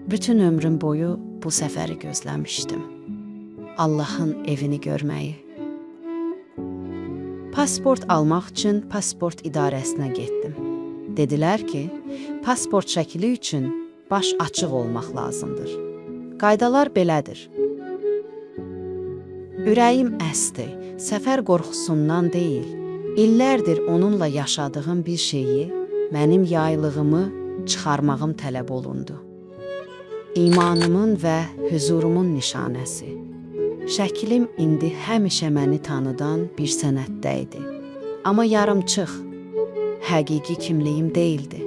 Bütün ömrüm boyu bu səfəri gözləmişdim. Allahın evini görməyi. Pasport almaq üçün pasport idarəsinə getdim. Dedilər ki, pasport şəkili üçün baş açıq olmaq lazımdır. Qaydalar belədir. Ürəyim əsdi, səfər qorxusundan deyil. İllərdir onunla yaşadığım bir şeyi, mənim yaylığımı çıxarmağım tələb olundu. İmanımın və hüzurumun nişanəsi. Şəklim indi həmişə məni tanıdan bir sənətdə idi. Amma yarımçıq, həqiqi kimliyim deyildi.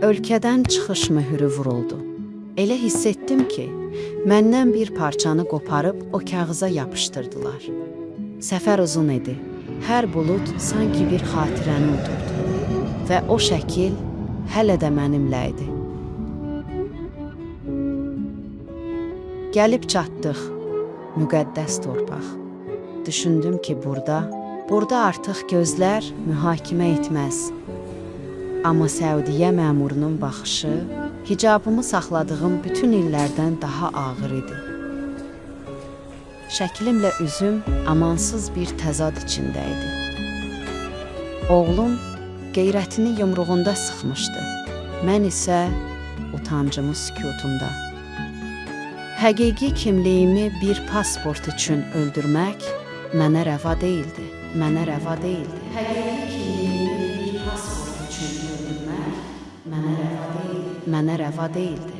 Ölkədən çıxış möhürü vuruldu. Elə hiss etdim ki, məndən bir parçanı qoparıb o kağıza yapışdırdılar. Səfər uzun idi. Hər bulud sanki bir xatirəni udurdu və o şəkil hələ də mənimlə idi. Gəlib çatdıq, müqəddəs torpaq. Düşündüm ki, burada artıq gözlər mühakimə etməz. Amma Səudiyyə məmurunun baxışı hicabımı saxladığım bütün illərdən daha ağır idi. Şəklimlə üzüm amansız bir təzad içində idi. Oğlum qeyrətini yumruğunda sıxmışdı. Mən isə utancımı sükutunda. Həqiqi kimliyimi bir pasport üçün öldürmək mənə rəva deyildi. Həqiqi kimliyimi bir pasport üçün öldürmək mənə rəva deyildi.